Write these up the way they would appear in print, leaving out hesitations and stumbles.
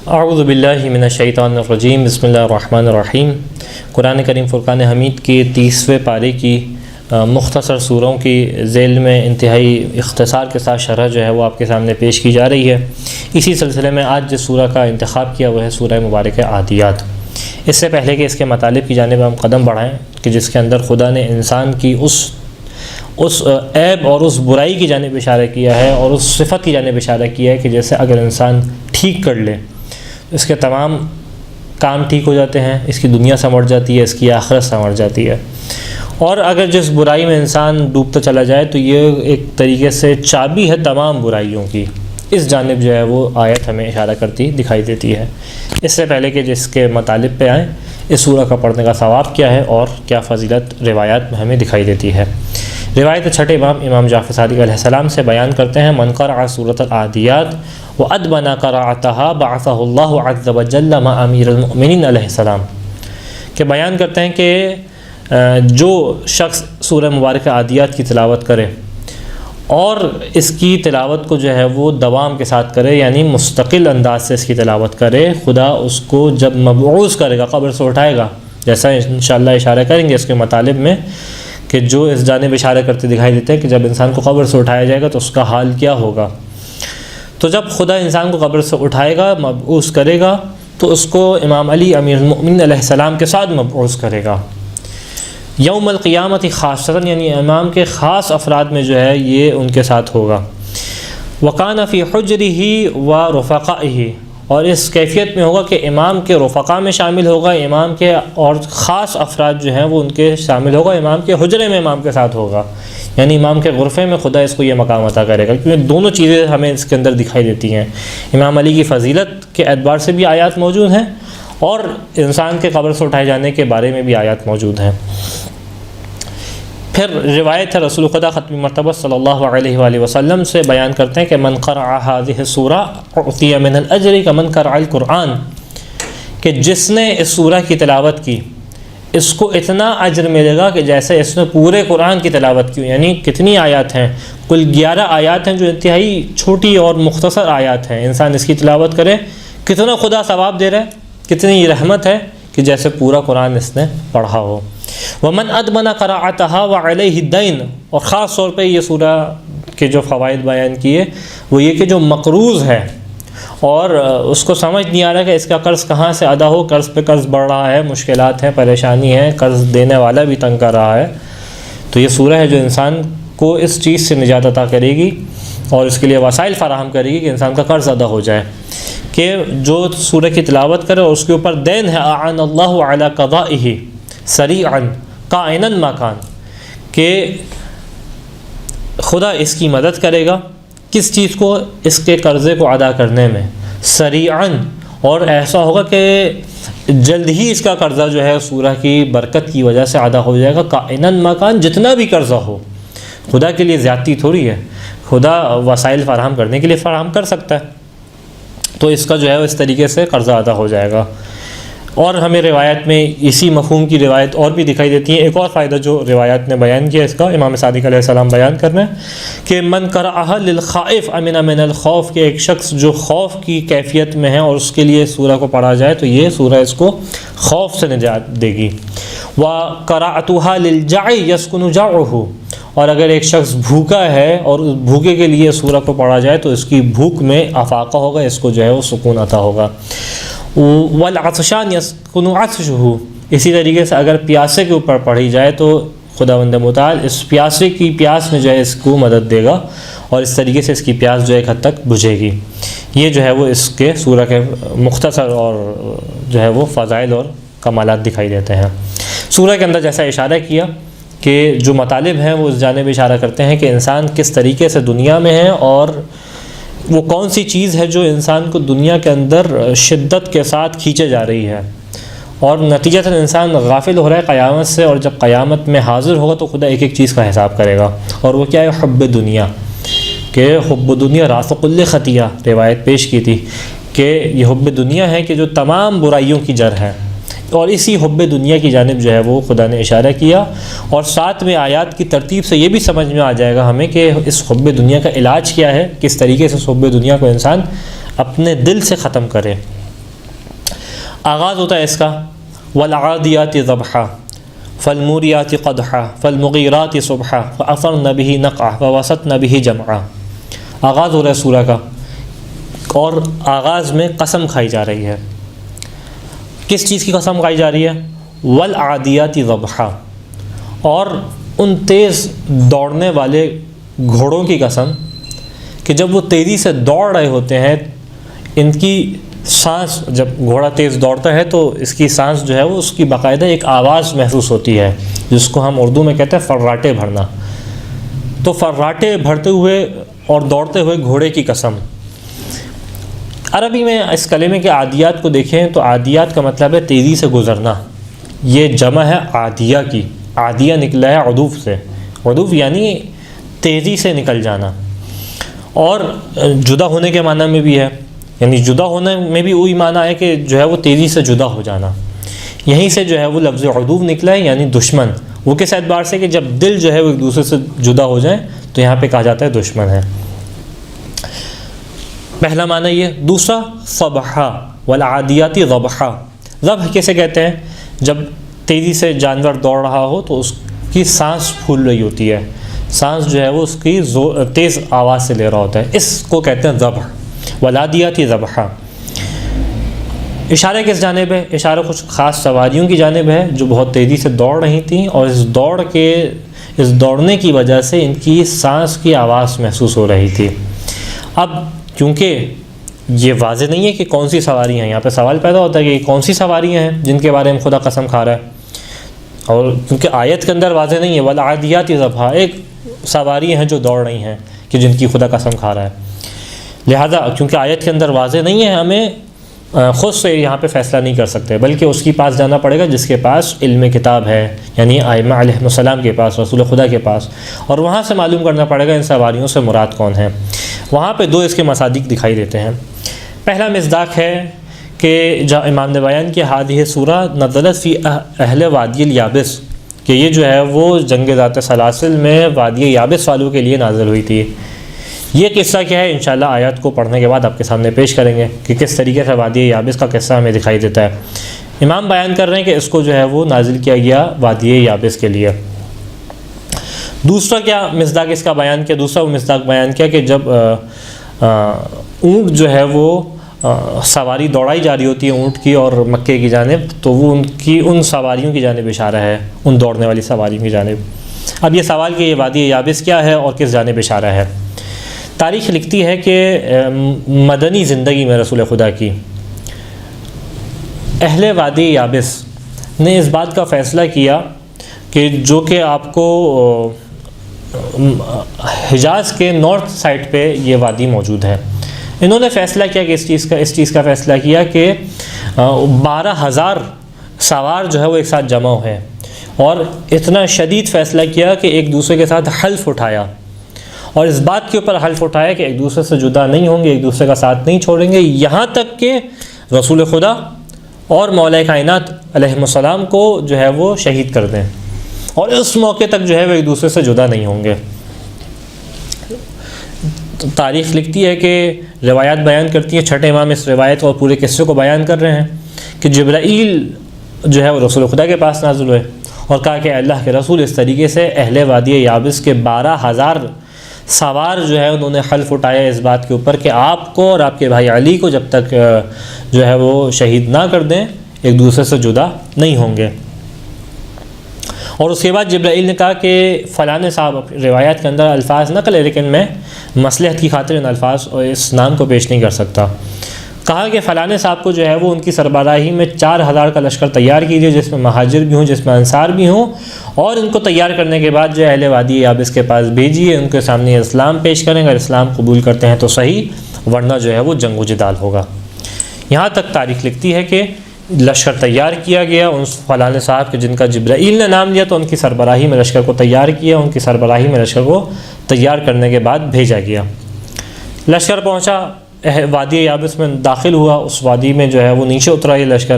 اعوذ باللہ من الشیطان الرجیم، بسم اللہ الرحمن الرحیم۔ قرآن کریم فرقان حمید کے 30ویں پارے کی مختصر سوروں کی ذیل میں انتہائی اختصار کے ساتھ شرح جو ہے وہ آپ کے سامنے پیش کی جا رہی ہے۔ اسی سلسلے میں آج جس سورہ کا انتخاب کیا وہ ہے سورہ مبارکہ عادیات۔ اس سے پہلے کہ اس کے مطالب کی جانب ہم قدم بڑھائیں کہ جس کے اندر خدا نے انسان کی اس عیب اور اس برائی کی جانب اشارہ کیا ہے اور اس صفت کی جانب اشارہ کیا ہے کہ جیسے اگر انسان ٹھیک کر لے اس کے تمام کام ٹھیک ہو جاتے ہیں، اس کی دنیا سنور جاتی ہے، اس کی آخرت سنور جاتی ہے۔ اور اگر جس برائی میں انسان ڈوبتا چلا جائے تو یہ ایک طریقے سے چابی ہے تمام برائیوں کی۔ اس جانب جو ہے وہ آیت ہمیں اشارہ کرتی دکھائی دیتی ہے۔ اس سے پہلے کہ جس کے مطالب پہ آئیں، اس سورہ کا پڑھنے کا ثواب کیا ہے اور کیا فضیلت روایات میں ہمیں دکھائی دیتی ہے۔ روایت چھٹے امام جعفر صادق علیہ السلام سے بیان کرتے ہیں، من قرأ سورۃ العادیات وأدمن قراءتها بعثه اللہ عز وجل مع امیر المؤمنین علیہ السلام، کہ بیان کرتے ہیں کہ جو شخص سورہ مبارکہ عادیات کی تلاوت کرے اور اس کی تلاوت کو جو ہے وہ دوام کے ساتھ کرے، یعنی مستقل انداز سے اس کی تلاوت کرے، خدا اس کو جب مبعوث کرے گا، قبر سے اٹھائے گا، جیسا انشاءاللہ اشارہ کریں گے اس کے مطالب میں کہ جو اس جانب اشارہ کرتے دکھائی دیتے ہیں کہ جب انسان کو قبر سے اٹھایا جائے گا تو اس کا حال کیا ہوگا۔ تو جب خدا انسان کو قبر سے اٹھائے گا، مبعوث کرے گا، تو اس کو امام علی امیر المؤمنین علیہ السلام کے ساتھ مبعوث کرے گا یوم القیامت خاصتاً، یعنی امام کے خاص افراد میں جو ہے یہ ان کے ساتھ ہوگا۔ وَقَانَ فِي حُجْرِهِ وَرُفَقَائِهِ، اور اس کیفیت میں ہوگا کہ امام کے رفقا میں شامل ہوگا، امام کے اور خاص افراد جو ہیں وہ ان کے شامل ہوگا، امام کے حجرے میں امام کے ساتھ ہوگا، یعنی امام کے غرفے میں خدا اس کو یہ مقام عطا کرے گا، کیونکہ دونوں چیزیں ہمیں اس کے اندر دکھائی دیتی ہیں۔ امام علی کی فضیلت کے اعتبار سے بھی آیات موجود ہیں اور انسان کے قبر سے اٹھائے جانے کے بارے میں بھی آیات موجود ہیں۔ پھر روایت ہے رسول خدا ختم مرتبہ صلی اللہ علیہ وآلہ وسلم سے بیان کرتے ہیں کہ من قرأ هذه السورة اعطی من الاجر كمن قرأ القرآن، کہ جس نے اس سورہ کی تلاوت کی اس کو اتنا اجر ملے گا کہ جیسے اس نے پورے قرآن کی تلاوت کی۔ یعنی کتنی آیات ہیں؟ کل 11 آیات ہیں جو انتہائی چھوٹی اور مختصر آیات ہیں۔ انسان اس کی تلاوت کرے، کتنا خدا ثواب دے رہا ہے، کتنی رحمت ہے کہ جیسے پورا قرآن اس نے پڑھا ہو۔ ومن ادمن قراءتها وعلیہ الدین، اور خاص طور پہ یہ سورہ کے جو فوائد بیان کیے وہ یہ کہ جو مقروض ہے اور اس کو سمجھ نہیں آ رہا کہ اس کا قرض کہاں سے ادا ہو، قرض پہ قرض بڑھ رہا ہے، مشکلات ہیں، پریشانی ہے، قرض دینے والا بھی تنگ کر رہا ہے، تو یہ سورہ ہے جو انسان کو اس چیز سے نجات عطا کرے گی اور اس کے لیے وسائل فراہم کرے گی کہ انسان کا قرض ادا ہو جائے۔ کہ جو سورہ کی تلاوت کرے اور اس کے اوپر دین ہے، اعان اللہ علی قضائہ سریعا کائنا ما کان، کہ خدا اس کی مدد کرے گا کس چیز کو؟ اس کے قرضے کو ادا کرنے میں، سریعا، اور ایسا ہوگا کہ جلد ہی اس کا قرضہ جو ہے سورہ کی برکت کی وجہ سے ادا ہو جائے گا، کائنا ما کان، جتنا بھی قرضہ ہو۔ خدا کے لیے زیادتی تھوڑی ہے، خدا وسائل فراہم کرنے کے لیے فراہم کر سکتا ہے، تو اس کا جو ہے اس طریقے سے قرضہ ادا ہو جائے گا۔ اور ہمیں روایت میں اسی مفہوم کی روایت اور بھی دکھائی دیتی ہیں۔ ایک اور فائدہ جو روایات نے بیان کیا اس کا امام صادق علیہ السلام بیان کر رہے ہیں کہ من قرأها للخائف امن من الخوف، کہ ایک شخص جو خوف کی کیفیت میں ہے اور اس کے لیے سورہ کو پڑھا جائے تو یہ سورہ اس کو خوف سے نجات دے گی۔ وقرأتها للجع يسكن جوعه، اور اگر ایک شخص بھوکا ہے اور اس بھوکے کے لیے سورہ کو پڑھا جائے تو اس کی بھوک میں افاقہ ہوگا، اس کو جو ہے وہ سکون عطا ہوگا۔ والعطشان يسكن عطشه، اسی طریقے سے اگر پیاسے کے اوپر پڑھی جائے تو خداوند متعال اس پیاسے کی پیاس میں جو ہے اس کو مدد دے گا اور اس طریقے سے اس کی پیاس جو ایک حد تک بجھے گی۔ یہ جو ہے وہ اس کے سورہ کے مختصر اور جو ہے وہ فضائل اور کمالات دکھائی دیتے ہیں۔ سورہ کے اندر جیسا اشارہ کیا کہ جو مطالب ہیں وہ اس جانب اشارہ کرتے ہیں کہ انسان کس طریقے سے دنیا میں ہے اور وہ کون سی چیز ہے جو انسان کو دنیا کے اندر شدت کے ساتھ کھینچے جا رہی ہے، اور نتیجتاً انسان غافل ہو رہا ہے قیامت سے، اور جب قیامت میں حاضر ہوگا تو خدا ایک ایک چیز کا حساب کرے گا، اور وہ کیا ہے؟ حب دنیا، کہ حب دنیا راس کل خطیہ، روایت پیش کی تھی کہ یہ حب دنیا ہے کہ جو تمام برائیوں کی جڑ ہے، اور اسی حب دنیا کی جانب جو ہے وہ خدا نے اشارہ کیا، اور ساتھ میں آیات کی ترتیب سے یہ بھی سمجھ میں آ جائے گا ہمیں کہ اس حب دنیا کا علاج کیا ہے، کس طریقے سے اس حب دنیا کو انسان اپنے دل سے ختم کرے۔ آغاز ہوتا ہے اس کا والعادیات ضبحا فالموریات قدحا فالمغیرات صبحا فاثرن به نقعا فوسطن به جمعا۔ آغاز ہو رہا ہے سورہ کا، اور آغاز میں قسم کھائی جا رہی ہے۔ کس چیز کی قسم کھائی جا رہی ہے؟ والعادیات ضبحا، اور ان تیز دوڑنے والے گھوڑوں کی قسم کہ جب وہ تیزی سے دوڑ رہے ہوتے ہیں، ان کی سانس، جب گھوڑا تیز دوڑتا ہے تو اس کی سانس جو ہے وہ اس کی باقاعدہ ایک آواز محسوس ہوتی ہے، جس کو ہم اردو میں کہتے ہیں فراٹے بھرنا۔ تو فراٹے بھرتے ہوئے اور دوڑتے ہوئے گھوڑے کی قسم۔ عربی میں اس کلمے کے عادیات کو دیکھیں تو عادیات کا مطلب ہے تیزی سے گزرنا، یہ جمع ہے عادیہ کی، عادیہ نکلا ہے عدوف سے، عدوف یعنی تیزی سے نکل جانا، اور جدا ہونے کے معنی میں بھی ہے، یعنی جدا ہونے میں بھی وہی معنی ہے کہ جو ہے وہ تیزی سے جدا ہو جانا۔ یہیں سے جو ہے وہ لفظ عدوف نکلا ہے، یعنی دشمن۔ وہ کس اعتبار سے کہ جب دل جو ہے وہ ایک دوسرے سے جدا ہو جائیں تو یہاں پہ کہا جاتا ہے دشمن ہے۔ پہلا معنی یہ۔ دوسرا صبحا والعادیات ضبحا۔ ضبح کیسے کہتے ہیں؟ جب تیزی سے جانور دوڑ رہا ہو تو اس کی سانس پھول رہی ہوتی ہے، سانس جو ہے وہ اس کی تیز آواز سے لے رہا ہوتا ہے، اس کو کہتے ہیں ذبح۔ والعادیات ضبحا۔ اشارہ کس جانب ہے؟ اشارہ کچھ خاص سواریوں کی جانب ہے جو بہت تیزی سے دوڑ رہی تھیں، اور اس دوڑنے کی وجہ سے ان کی سانس کی آواز محسوس ہو رہی تھی۔ اب کیونکہ یہ واضح نہیں ہے کہ کون سی سواریاں ہیں، یہاں پہ سوال پیدا ہوتا ہے کہ کون سی سواریاں ہیں جن کے بارے میں خدا قسم کھا رہا ہے، اور کیونکہ آیت کے اندر واضح نہیں ہے والعادیات ضبحا، ایک سواری ہیں جو دوڑ رہی ہیں کہ جن کی خدا قسم کھا رہا ہے، لہذا کیونکہ آیت کے اندر واضح نہیں ہے ہمیں خود سے یہاں پہ فیصلہ نہیں کر سکتے، بلکہ اس کے پاس جانا پڑے گا جس کے پاس علم کتاب ہے، یعنی ائمہ علیہ السلام کے پاس، رسول خدا کے پاس، اور وہاں سے معلوم کرنا پڑے گا ان سواریوں سے مراد کون ہیں۔ وہاں پہ دو اس کے مصادیق دکھائی دیتے ہیں۔ پہلا مصداق ہے کہ جہاں امام نے بیان کیا ہادہ سورہ نزلت فی اہل وادی الیابس، کہ یہ جو ہے وہ جنگ ذات سلاسل میں وادی یابس والوں کے لیے نازل ہوئی تھی۔ یہ قصہ کیا ہے انشاءاللہ آیات کو پڑھنے کے بعد آپ کے سامنے پیش کریں گے کہ کس طریقے سے وادی یابس کا قصہ ہمیں دکھائی دیتا ہے۔ امام بیان کر رہے ہیں کہ اس کو جو ہے وہ نازل کیا گیا وادی یابس کے لیے۔ دوسرا کیا مصداق اس کا بیان کیا؟ دوسرا وہ مصداق بیان کیا کہ جب اونٹ جو ہے وہ سواری دوڑائی جا رہی ہوتی ہے اونٹ کی اور مکے کی جانب، تو وہ ان سواریوں کی جانب اشارہ ہے، ان دوڑنے والی سواریوں کی جانب۔ اب یہ سوال کہ یہ وادی یابس کیا ہے اور کس جانب اشارہ ہے؟ تاریخ لکھتی ہے کہ مدنی زندگی میں رسول خدا کی اہل وادی یابس نے اس بات کا فیصلہ کیا کہ جو کہ آپ کو حجاز کے نارتھ سائڈ پہ یہ وادی موجود ہے، انہوں نے فیصلہ کیا کہ اس چیز کا فیصلہ کیا کہ 12,000 سوار جو ہے وہ ایک ساتھ جمع ہیں، اور اتنا شدید فیصلہ کیا کہ ایک دوسرے کے ساتھ حلف اٹھایا، اور اس بات کے اوپر حلف اٹھایا کہ ایک دوسرے سے جدا نہیں ہوں گے، ایک دوسرے کا ساتھ نہیں چھوڑیں گے، یہاں تک کہ رسول خدا اور مولا کائنات علیہ السلام کو جو ہے وہ شہید کر دیں، اور اس موقع تک جو ہے وہ ایک دوسرے سے جدا نہیں ہوں گے۔ تاریخ لکھتی ہے کہ روایات بیان کرتی ہیں، چھٹے امام اس روایت اور پورے قصے کو بیان کر رہے ہیں کہ جبرائیل جو ہے وہ رسول خدا کے پاس نازل ہوئے اور کہا کہ اللہ کے رسول اس طریقے سے اہل وادی یابس کے 12,000 سوار جو ہے انہوں نے حلف اٹھایا اس بات کے اوپر کہ آپ کو اور آپ کے بھائی علی کو جب تک جو ہے وہ شہید نہ کر دیں ایک دوسرے سے جدا نہیں ہوں گے۔ اور اس کے بعد جبرائیل نے کہا کہ فلاں صاحب، روایات کے اندر الفاظ نقل ہے لیکن میں مصلحت کی خاطر ان الفاظ اور اس نام کو پیش نہیں کر سکتا، کہا کہ فلاں صاحب کو جو ہے وہ ان کی سربراہی میں 4,000 کا لشکر تیار کیجیے جس میں مہاجر بھی ہوں، جس میں انصار بھی ہوں، اور ان کو تیار کرنے کے بعد جو اہل وادی یابس کے پاس بھیجیے، ان کے سامنے اسلام پیش کریں، اگر اسلام قبول کرتے ہیں تو صحیح، ورنہ جو ہے وہ جنگ و جدال ہوگا۔ یہاں تک تاریخ لکھتی ہے کہ لشکر تیار کیا گیا ان فلاں صاحب کے جن کا جبرائیل نے نام لیا، تو ان کی سربراہی میں لشکر کو تیار کیا، ان کی سربراہی میں لشکر کو تیار کرنے کے بعد بھیجا گیا۔ لشکر پہنچا وادی یابس میں، داخل ہوا، اس وادی میں جو ہے وہ نیچے اترا یہ لشکر،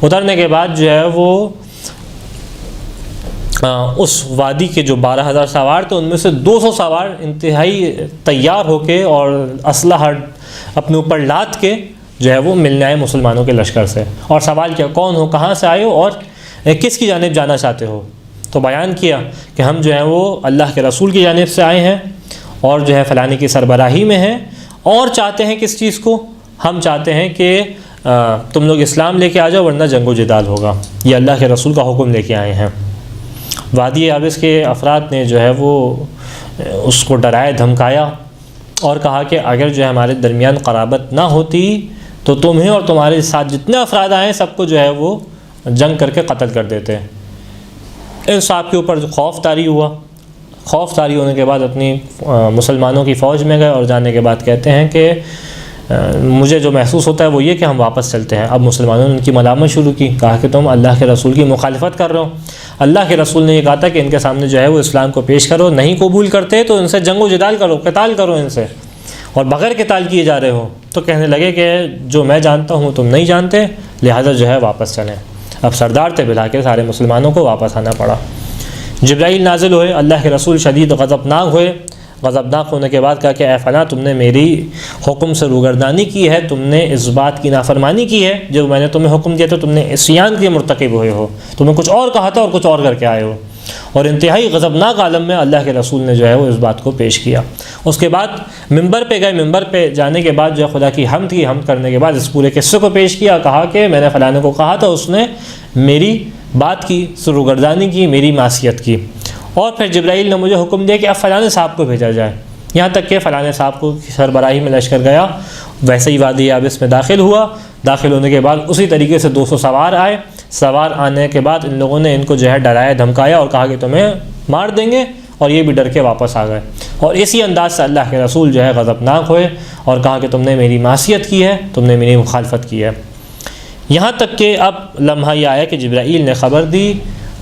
اترنے کے بعد جو ہے وہ اس وادی کے جو 12,000 سوار تھے ان میں سے 200 سوار انتہائی تیار ہو کے اور اسلحہ اپنے اوپر لاد کے جو ہے وہ ملنے آئے مسلمانوں کے لشکر سے، اور سوال کیا کون ہو، کہاں سے آئے ہو، اور کس کی جانب جانا چاہتے ہو؟ تو بیان کیا کہ ہم جو ہیں وہ اللہ کے رسول کی جانب سے آئے ہیں، اور جو ہے فلانے کی سربراہی میں ہیں، اور چاہتے ہیں کس چیز کو؟ ہم چاہتے ہیں کہ تم لوگ اسلام لے کے آ جاؤ ورنہ جنگ و جدال ہوگا، یہ اللہ کے رسول کا حکم لے کے آئے ہیں۔ وادی یابس کے افراد نے جو ہے وہ اس کو ڈرایا دھمکایا اور کہا کہ اگر جو ہے ہمارے درمیان قرابت نہ ہوتی تو تمہیں اور تمہارے ساتھ جتنے افراد آئے سب کو جو ہے وہ جنگ کر کے قتل کر دیتے۔ ان صاحب کے اوپر جو خوف طاری ہوا، خوف طاری ہونے کے بعد اپنی مسلمانوں کی فوج میں گئے، اور جانے کے بعد کہتے ہیں کہ مجھے جو محسوس ہوتا ہے وہ یہ کہ ہم واپس چلتے ہیں۔ اب مسلمانوں نے ان کی ملامت شروع کی، کہا کہ تم اللہ کے رسول کی مخالفت کر رہے ہو، اللہ کے رسول نے یہ کہا تھا کہ ان کے سامنے جو ہے وہ اسلام کو پیش کرو، نہیں قبول کرتے تو ان سے جنگ و جدال کرو، قتال کرو ان سے، اور بغیر قتال کیے جا رہے ہو۔ تو کہنے لگے کہ جو میں جانتا ہوں تم نہیں جانتے، لہذا جو ہے واپس چلیں۔ اب سردار تھے، بلا کے سارے مسلمانوں کو واپس آنا پڑا۔ جبرائیل نازل ہوئے، اللہ کے رسول شدید غضبناک ہوئے، غضبناک ہونے کے بعد کہا کہ اے فلاں تم نے میری حکم سے روگردانی کی ہے، تم نے اس بات کی نافرمانی کی ہے جو میں نے تمہیں حکم دیا تھا، تم نے عصیان کے مرتکب ہوئے ہو، تمہیں کچھ اور کہا تھا اور کچھ اور کر کے آئے ہو۔ اور انتہائی غضبناک عالم میں اللہ کے رسول نے جو ہے وہ اس بات کو پیش کیا۔ اس کے بعد ممبر پہ گئے، ممبر پہ جانے کے بعد جو ہے خدا کی حمد کی، حمد کرنے کے بعد اس پورے قصے کو پیش کیا، کہا کہ میں نے فلانے کو کہا تھا، اس نے میری بات کی، سروگردانی کی، میری معصیت کی، اور پھر جبرائیل نے مجھے حکم دیا کہ اب فلانے صاحب کو بھیجا جائے، یہاں تک کہ فلانے صاحب کو سربراہی میں لشکر گیا، ویسے ہی وادی یابس میں داخل ہوا۔ داخل ہونے کے بعد اسی طریقے سے 200 سوار آئے، سوار آنے کے بعد ان لوگوں نے ان کو جو ہے ڈرایا دھمکایا اور کہا کہ تمہیں مار دیں گے، اور یہ بھی ڈر کے واپس آ گئے۔ اور اسی انداز سے اللہ کے رسول جو ہے غضبناک ہوئے اور کہا کہ تم نے میری معصیت کی ہے، تم نے میری مخالفت کی ہے۔ یہاں تک کہ اب لمحہ یہ آیا کہ جبرائیل نے خبر دی،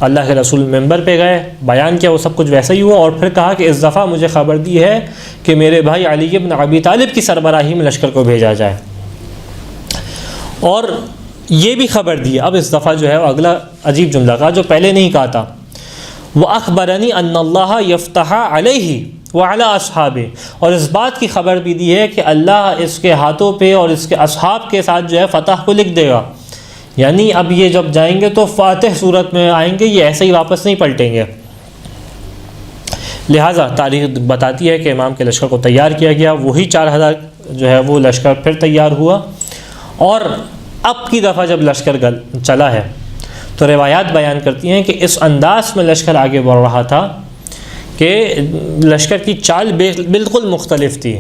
اللہ کے رسول ممبر پہ گئے، بیان کیا، وہ سب کچھ ویسا ہی ہوا، اور پھر کہا کہ اس دفعہ مجھے خبر دی ہے کہ میرے بھائی علی بن ابی طالب کی سربراہی میں لشکر کو بھیجا جائے، اور یہ بھی خبر دی۔ اب اس دفعہ جو ہے وہ اگلا عجیب جملہ کہا جو پہلے نہیں کہا تھا، وَأَخْبَرَنِي أَنَّ اللَّهَ يَفْتَحَ عَلَيْهِ وَعَلَىٰ أَصْحَابِهِ، اور اس بات کی خبر بھی دی ہے کہ اللہ اس کے ہاتھوں پہ اور اس کے اصحاب کے ساتھ جو ہے فتح کو لکھ دے گا، یعنی اب یہ جب جائیں گے تو فاتح صورت میں آئیں گے، یہ ایسے ہی واپس نہیں پلٹیں گے۔ لہٰذا تاریخ بتاتی ہے کہ امام کے لشکر کو تیار کیا گیا، وہی 4000 جو ہے وہ لشکر پھر تیار ہوا، اور اب کی دفعہ جب لشکر چلا ہے تو روایات بیان کرتی ہیں کہ اس انداز میں لشکر آگے بڑھ رہا تھا کہ لشکر کی چال بالکل مختلف تھی،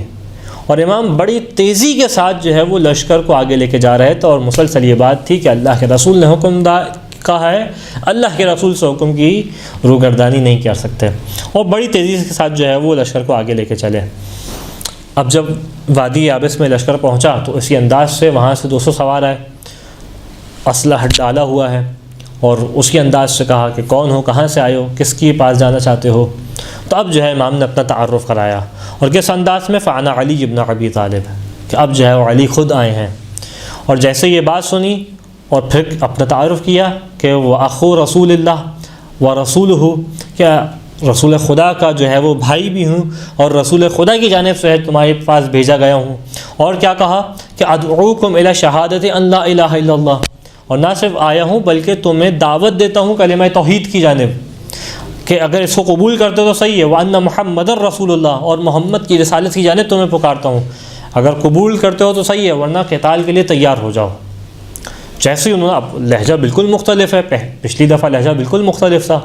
اور امام بڑی تیزی کے ساتھ جو ہے وہ لشکر کو آگے لے کے جا رہے تھے، اور مسلسل یہ بات تھی کہ اللہ کے رسول نے حکم کہا ہے، اللہ کے رسول سے حکم کی روگردانی نہیں کر سکتے، اور بڑی تیزی کے ساتھ جو ہے وہ لشکر کو آگے لے کے چلے۔ اب جب وادی یابس میں لشکر پہنچا تو اسی انداز سے وہاں سے 200 سوار آئے، اسلحہ ڈالا ہوا ہے، اور اسی انداز سے کہا کہ کون ہو، کہاں سے آئے ہو، کس کے پاس جانا چاہتے ہو۔ تو اب جو ہے امام نے اپنا تعارف کرایا، اور کس انداز میں، فانا علی ابن ابی طالب، کہ اب جو ہے وہ علی خود آئے ہیں۔ اور جیسے یہ بات سنی اور پھر اپنا تعارف کیا کہ وہ اخو رسول اللہ و رسولہ، کیا رسول خدا کا جو ہے وہ بھائی بھی ہوں، اور رسول خدا کی جانب سے تمہارے پاس بھیجا گیا ہوں۔ اور کیا کہا کہ ادعوکم الی شہادت ان لا الہ الا اللہ، اور نہ صرف آیا ہوں بلکہ تمہیں دعوت دیتا ہوں کلمہ توحید کی جانب، کہ اگر اس کو قبول کرتے ہو تو صحیح ہے، وَأَنَّ مُحَمَّدًا رَسُولُ اللَّهِ، اور محمد کی رسالت کی جانب تمہیں پکارتا ہوں، اگر قبول کرتے ہو تو صحیح ہے، ورنہ قتال کے لیے تیار ہو جاؤ۔ جیسے ہی انہوں نے، اب لہجہ بالکل مختلف ہے، پچھلی دفعہ لہجہ بالکل مختلف تھا،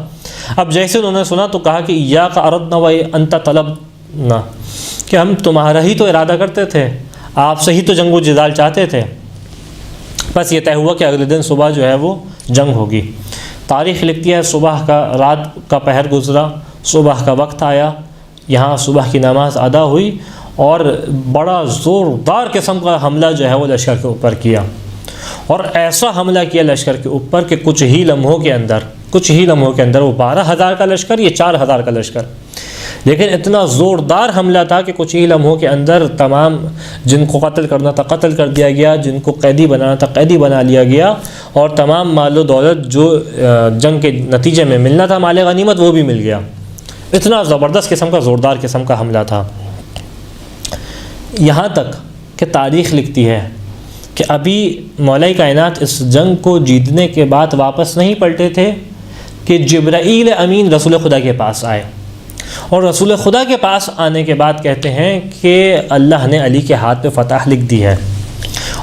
اب جیسے انہوں نے سنا تو کہا کہ ایاک اردنا وانت طلبنا، کہ ہم تمہارا ہی تو ارادہ کرتے تھے، آپ سے ہی تو جنگ و جدال چاہتے تھے۔ بس یہ طے ہوا کہ اگلے دن صبح جو ہے وہ جنگ ہوگی۔ تاریخ لکھتی ہے صبح کا، رات کا پہر گزرا، صبح کا وقت آیا، یہاں صبح کی نماز ادا ہوئی، اور بڑا زوردار قسم کا حملہ جو ہے وہ لشکر کے اوپر کیا، اور ایسا حملہ کیا لشکر کے اوپر کہ کچھ ہی لمحوں کے اندر وہ 12,000 کا لشکر، یہ 4,000 کا لشکر، لیکن اتنا زوردار حملہ تھا کہ کچھ ہی لمحوں کے اندر تمام جن کو قتل کرنا تھا قتل کر دیا گیا، جن کو قیدی بنانا تھا قیدی بنا لیا گیا، اور تمام مال و دولت جو جنگ کے نتیجے میں ملنا تھا، مال غنیمت، وہ بھی مل گیا۔ اتنا زبردست قسم کا، زوردار قسم کا حملہ تھا، یہاں تک کہ تاریخ لکھتی ہے کہ ابھی مولا کائنات اس جنگ کو جیتنے کے بعد واپس نہیں پلٹے تھے کہ جبرائیل امین رسول خدا کے پاس آئے، اور رسول خدا کے پاس آنے کے بعد کہتے ہیں کہ اللہ نے علی کے ہاتھ پہ فتح لکھ دی ہے،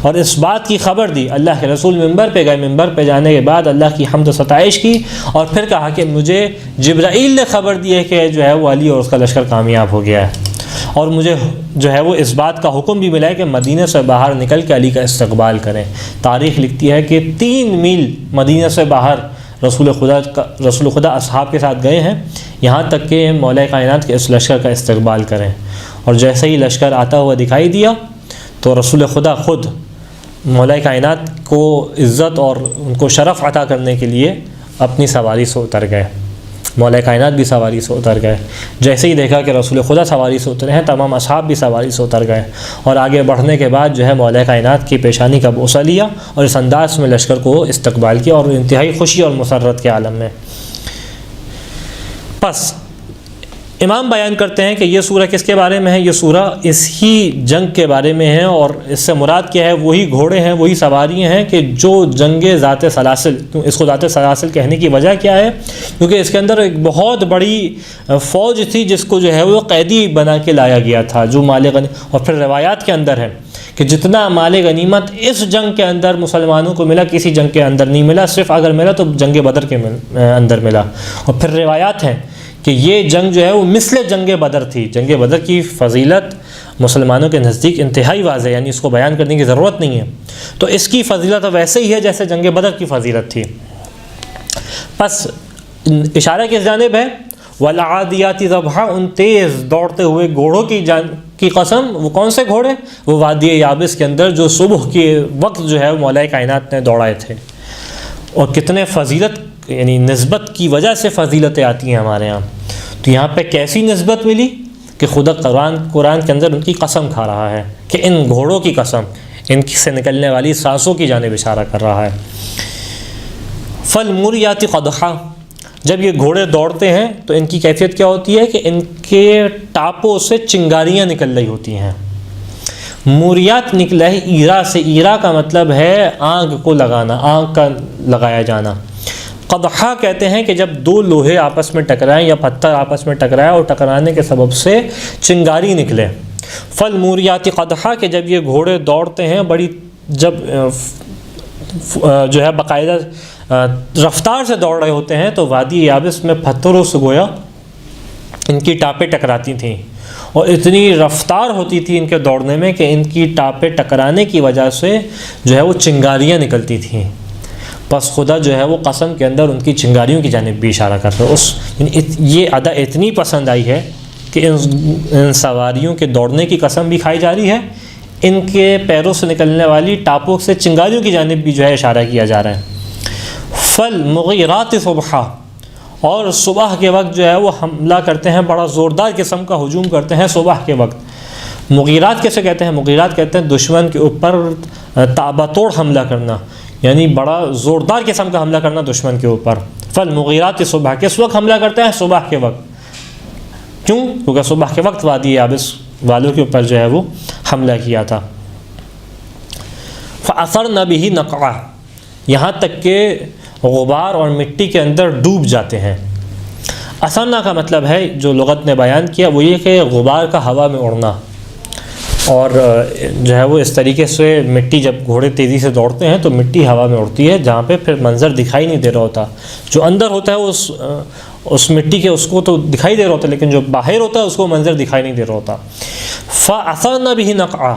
اور اس بات کی خبر دی۔ اللہ کے رسول ممبر پہ گئے، ممبر پہ جانے کے بعد اللہ کی حمد و ستائش کی، اور پھر کہا کہ مجھے جبرائیل نے خبر دی ہے کہ جو ہے وہ علی اور اس کا لشکر کامیاب ہو گیا ہے، اور مجھے جو ہے وہ اس بات کا حکم بھی ملا ہے کہ مدینہ سے باہر نکل کے علی کا استقبال کریں۔ تاریخ لکھتی ہے کہ 3 میل مدینہ سے باہر رسول خدا اصحاب کے ساتھ گئے ہیں، یہاں تک کہ مولا کائنات کے اس لشکر کا استقبال کریں، اور جیسے ہی لشکر آتا ہوا دکھائی دیا تو رسول خدا خود مولا کائنات کو عزت اور ان کو شرف عطا کرنے کے لیے اپنی سواری سے اتر گئے۔ مولا کائنات بھی سواری سے اتر گئے، جیسے ہی دیکھا کہ رسول خدا سواری سے اترے ہیں تمام اصحاب بھی سواری سے اتر گئے، اور آگے بڑھنے کے بعد جو ہے مولا کائنات کی پیشانی کا بوسہ لیا اور اس انداز میں لشکر کو استقبال کیا، اور انتہائی خوشی اور مسرت کے عالم میں۔ پس امام بیان کرتے ہیں کہ یہ سورہ کس کے بارے میں ہے؟ یہ سورہ اس ہی جنگ کے بارے میں ہے، اور اس سے مراد کیا ہے؟ وہی گھوڑے ہیں، وہی سواریاں ہیں کہ جو جنگ ذات سلاسل، اس کو ذات سلاسل کہنے کی وجہ کیا ہے؟ کیونکہ اس کے اندر ایک بہت بڑی فوج تھی جس کو جو ہے وہ قیدی بنا کے لایا گیا تھا، جو مال غنیمت، اور پھر روایات کے اندر ہے کہ جتنا مال غنیمت اس جنگ کے اندر مسلمانوں کو ملا کسی جنگ کے اندر نہیں ملا، صرف اگر ملا تو جنگ بدر کے اندر ملا۔ اور پھر روایات ہیں کہ یہ جنگ جو ہے وہ مثل جنگ بدر تھی۔ جنگ بدر کی فضیلت مسلمانوں کے نزدیک انتہائی واضح، یعنی اس کو بیان کرنے کی ضرورت نہیں ہے، تو اس کی فضیلت ویسے ہی ہے جیسے جنگ بدر کی فضیلت تھی۔ پس اشارہ کس جانب ہے؟ والعادیات ضبحا، ان تیز دوڑتے ہوئے گھوڑوں کی قسم۔ وہ کون سے گھوڑے؟ وہ وادی یابس کے اندر جو صبح کے وقت جو ہے مولا کائنات نے دوڑائے تھے، اور کتنے فضیلت، یعنی نسبت کی وجہ سے فضیلتیں آتی ہیں ہمارے ہاں۔ تو یہاں پہ کیسی نسبت ملی کہ خدا قرآن کے اندر ان کی قسم کھا رہا ہے کہ ان گھوڑوں کی قسم، ان سے نکلنے والی سانسوں کی جانب اشارہ کر رہا ہے۔ فالموریات قدحا، جب یہ گھوڑے دوڑتے ہیں تو ان کی کیفیت کیا ہوتی ہے کہ ان کے ٹاپوں سے چنگاریاں نکل رہی ہوتی ہیں۔ موریات نکلا ہے ایرا سے، ایرا کا مطلب ہے آگ کو لگانا، آگ کا لگایا جانا۔ قدحا کہتے ہیں کہ جب 2 لوہے آپس میں ٹکرائیں یا پتھر آپس میں ٹکرائے اور ٹکرانے کے سبب سے چنگاری نکلے۔ فالموریات قدحا، کہ جب یہ گھوڑے دوڑتے ہیں بڑی، جب جو ہے باقاعدہ رفتار سے دوڑ رہے ہوتے ہیں تو وادی یابس میں پتھروں سے گویا ان کی ٹاپیں ٹکراتی تھیں، اور اتنی رفتار ہوتی تھی ان کے دوڑنے میں کہ ان کی ٹاپیں ٹکرانے کی وجہ سے جو ہے وہ چنگاریاں نکلتی تھیں۔ پس خدا جو ہے وہ قسم کے اندر ان کی چنگاریوں کی جانب بھی اشارہ کر رہا ہے۔ یہ ادا اتنی پسند آئی ہے کہ ان سواریوں کے دوڑنے کی قسم بھی کھائی جا رہی ہے، ان کے پیروں سے نکلنے والی ٹاپوں سے چنگاریوں کی جانب بھی جو ہے اشارہ کیا جا رہا ہے۔ فالمغیرات صبحا، اور صبح کے وقت جو ہے وہ حملہ کرتے ہیں، بڑا زوردار قسم کا ہجوم کرتے ہیں صبح کے وقت۔ مغیرات کیسے کہتے ہیں؟ مغیرات کہتے ہیں دشمن کے اوپر تابطوڑ حملہ کرنا، یعنی بڑا زوردار قسم کا حملہ کرنا دشمن کے اوپر۔ فالمغیرات صبح، کس وقت حملہ کرتے ہیں؟ صبح کے وقت۔ کیوں؟ کیونکہ صبح کے وقت وادی یابس والوں کے اوپر جو ہے وہ حملہ کیا تھا۔ فَأَثَرْنَ بِهِ نَقْعًا، یہاں تک کہ غبار اور مٹی کے اندر ڈوب جاتے ہیں۔ اثرنا کا مطلب ہے جو لغت نے بیان کیا وہ یہ کہ غبار کا ہوا میں اڑنا، اور جو ہے وہ اس طریقے سے مٹی، جب گھوڑے تیزی سے دوڑتے ہیں تو مٹی ہوا میں اڑتی ہے جہاں پہ پھر منظر دکھائی نہیں دے رہا ہوتا، جو اندر ہوتا ہے اس مٹی کے اس کو تو دکھائی دے رہا ہوتا ہے، لیکن جو باہر ہوتا ہے اس کو منظر دکھائی نہیں دے رہا ہوتا۔ فَأَثَرْنَ بِهِ نَقْعًا،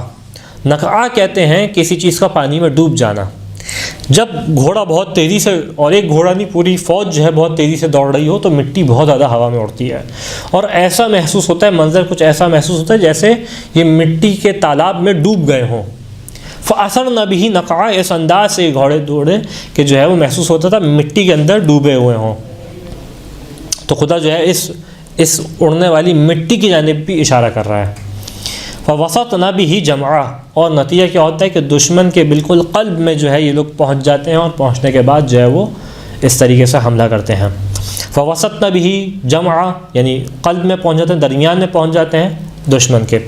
نقعہ کہتے ہیں کسی چیز کا پانی میں ڈوب جانا۔ جب گھوڑا بہت تیزی سے، اور ایک گھوڑا نہیں پوری فوج جو ہے بہت تیزی سے دوڑ رہی ہو، تو مٹی بہت زیادہ ہوا میں اڑتی ہے، اور ایسا محسوس ہوتا ہے، منظر کچھ ایسا محسوس ہوتا ہے جیسے یہ مٹی کے تالاب میں ڈوب گئے ہوں۔ فَأَثَرْنَ بِهِ نَقْعًا، اس انداز سے گھوڑے دوڑے کہ جو ہے وہ محسوس ہوتا تھا مٹی کے اندر ڈوبے ہوئے ہوں۔ تو خدا جو ہے اس اڑنے والی مٹی کی جانب بھی اشارہ کر رہا ہے۔ فَوَسَطْنَ بِهِ جَمْعًا، اور نتیجہ کیا ہوتا ہے کہ دشمن کے بالکل قلب میں جو ہے یہ لوگ پہنچ جاتے ہیں، اور پہنچنے کے بعد جو ہے وہ اس طریقے سے حملہ کرتے ہیں۔ فَوَسَطْنَ بِهِ جَمْعًا، یعنی قلب میں پہنچ جاتے ہیں، درمیان میں پہنچ جاتے ہیں دشمن کے۔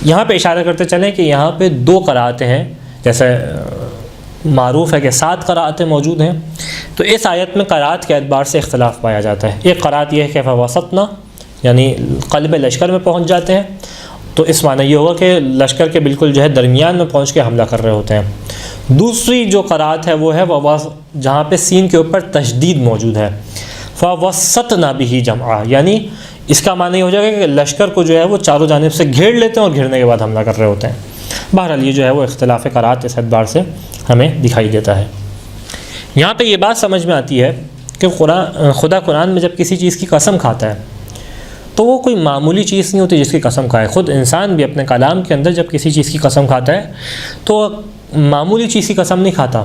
یہاں پہ اشارہ کرتے چلیں کہ یہاں پہ 2 قرأتیں ہیں جیسے معروف ہے کہ 7 قراءتیں موجود ہیں، تو اس آیت میں قراءت کے اعتبار سے اختلاف پایا جاتا ہے۔ ایک قراءت یہ ہے کہ فوسطنا، یعنی قلب لشکر میں پہنچ جاتے ہیں، تو اس معنی یہ ہوگا کہ لشکر کے بالکل جو ہے درمیان میں پہنچ کے حملہ کر رہے ہوتے ہیں۔ دوسری جو قراءت ہے وہ ہے جہاں پہ سین کے اوپر تشدید موجود ہے، فوسطنا بہ جمعا، یعنی اس کا معنی یہ ہو جائے گا کہ لشکر کو جو ہے وہ چاروں جانب سے گھیر لیتے ہیں اور گھرنے کے بعد حملہ کر رہے ہوتے ہیں۔ بہرحال یہ جو ہے وہ اختلاف قراءت اس اعتبار سے ہمیں دکھائی دیتا ہے۔ یہاں پہ یہ بات سمجھ میں آتی ہے کہ خدا قرآن میں جب کسی چیز کی قسم کھاتا ہے تو وہ کوئی معمولی چیز نہیں ہوتی جس کی قسم کھائے۔ خود انسان بھی اپنے کلام کے اندر جب کسی چیز کی قسم کھاتا ہے تو معمولی چیز کی قسم نہیں کھاتا،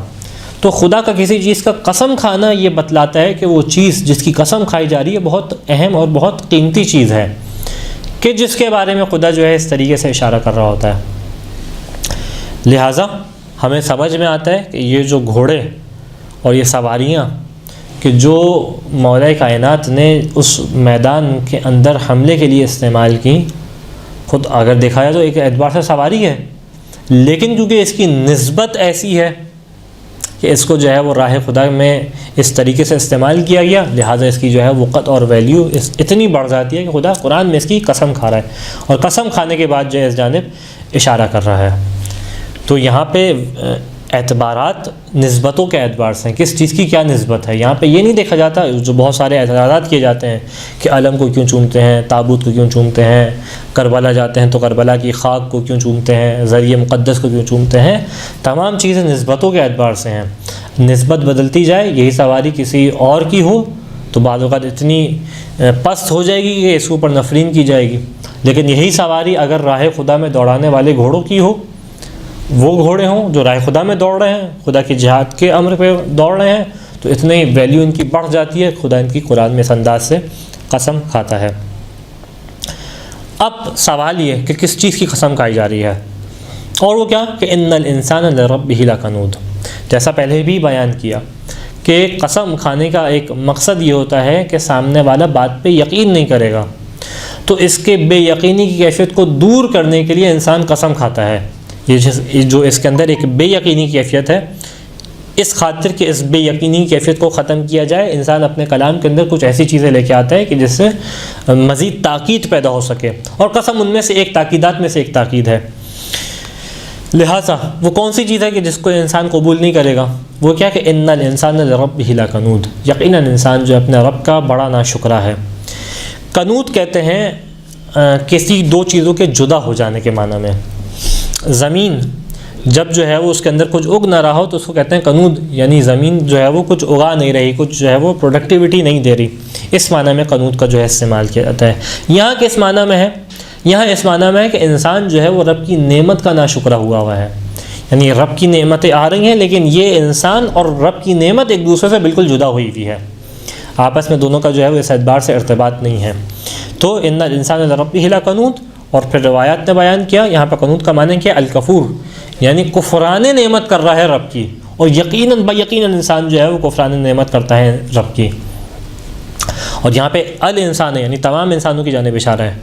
تو خدا کا کسی چیز کا قسم کھانا یہ بتلاتا ہے کہ وہ چیز جس کی قسم کھائی جا رہی ہے بہت اہم اور بہت قیمتی چیز ہے، کہ جس کے بارے میں خدا جو ہے اس طریقے سے اشارہ کر رہا ہوتا ہے۔ لہٰذا ہمیں سمجھ میں آتا ہے کہ یہ جو گھوڑے اور یہ سواریاں کہ جو مولا کائنات نے اس میدان کے اندر حملے کے لیے استعمال کی، خود اگر دیکھا جائے تو ایک اعتبار سے سواری ہے، لیکن کیونکہ اس کی نسبت ایسی ہے کہ اس کو جو ہے وہ راہ خدا میں اس طریقے سے استعمال کیا گیا، لہٰذا اس کی جو ہے وقت اور ویلیو اتنی بڑھ جاتی ہے کہ خدا قرآن میں اس کی قسم کھا رہا ہے، اور قسم کھانے کے بعد جو ہے اس جانب اشارہ کر رہا ہے۔ تو یہاں پہ اعتبارات نسبتوں کے اعتبار سے ہیں، کس چیز کی کیا نسبت ہے۔ یہاں پہ یہ نہیں دیکھا جاتا، جو بہت سارے اعتراضات کیے جاتے ہیں کہ علم کو کیوں چومتے ہیں، تابوت کو کیوں چومتے ہیں، کربلا جاتے ہیں تو کربلا کی خاک کو کیوں چومتے ہیں، ذریعہ مقدس کو کیوں چومتے ہیں، تمام چیزیں نسبتوں کے اعتبار سے ہیں۔ نسبت بدلتی جائے، یہی سواری کسی اور کی ہو تو بعض اوقات اتنی پست ہو جائے گی کہ اس کے اوپر نفرین کی جائے گی، لیکن یہی سواری اگر راہ خدا میں دوڑانے والے گھوڑوں کی ہو، وہ گھوڑے ہوں جو راہ خدا میں دوڑ رہے ہیں، خدا کی جہاد کے امر پہ دوڑ رہے ہیں، تو اتنی ویلیو ان کی بڑھ جاتی ہے، خدا ان کی قرآن میں اس انداز سے قسم کھاتا ہے۔ اب سوال یہ کہ کس چیز کی قسم کھائی جا رہی ہے، اور وہ کیا کہ ان الانسان لربہ لکنود، جیسا پہلے بھی بیان کیا کہ قسم کھانے کا ایک مقصد یہ ہوتا ہے کہ سامنے والا بات پہ یقین نہیں کرے گا، تو اس کے بے یقینی کی کیفیت کو دور کرنے کے لیے انسان قسم کھاتا ہے۔ یہ جو اس کے اندر ایک بے یقینی کیفیت ہے، اس خاطر کہ اس بے یقینی کیفیت کو ختم کیا جائے، انسان اپنے کلام کے اندر کچھ ایسی چیزیں لے کے آتا ہے کہ جس سے مزید تاکید پیدا ہو سکے، اور قسم ان میں سے ایک تاکیدات میں سے ایک تاکید ہے۔ لہٰذا وہ کون سی چیز ہے کہ جس کو انسان قبول نہیں کرے گا، وہ کیا کہ ان الانسان لربہ لکنود، یقیناً انسان جو اپنے رب کا بڑا ناشکرا ہے۔ کنود کہتے ہیں کسی دو چیزوں کے جدا ہو جانے کے معنی میں۔ زمین جب جو ہے وہ اس کے اندر کچھ اگ نہ رہا ہو تو اس کو کہتے ہیں کنود، یعنی زمین جو ہے وہ کچھ اگا نہیں رہی، کچھ جو ہے وہ پروڈکٹیوٹی نہیں دے رہی، اس معنی میں کنود کا جو ہے استعمال کیا جاتا ہے۔ یہاں کس معنی میں ہے؟ یہاں اس معنی میں ہے کہ انسان جو ہے وہ رب کی نعمت کا ناشکرا ہوا ہے، یعنی رب کی نعمتیں آ رہی ہیں لیکن یہ انسان اور رب کی نعمت ایک دوسرے سے بالکل جدا ہوئی ہوئی ہے، آپس میں دونوں کا جو ہے وہ اس اعتبار سے ارتباط نہیں ہے۔ تو ان الانسان لربہ لکنود، اور پھر روایات نے بیان کیا یہاں پر کنود کا معنی کیا؟ الکفور، یعنی کفران نعمت کر رہا ہے رب کی، اور یقیناً یقیناً انسان جو ہے وہ کفران نعمت کرتا ہے رب کی۔ اور یہاں پہ الانسان ہے، یعنی تمام انسانوں کی جانب اشارہ ہے،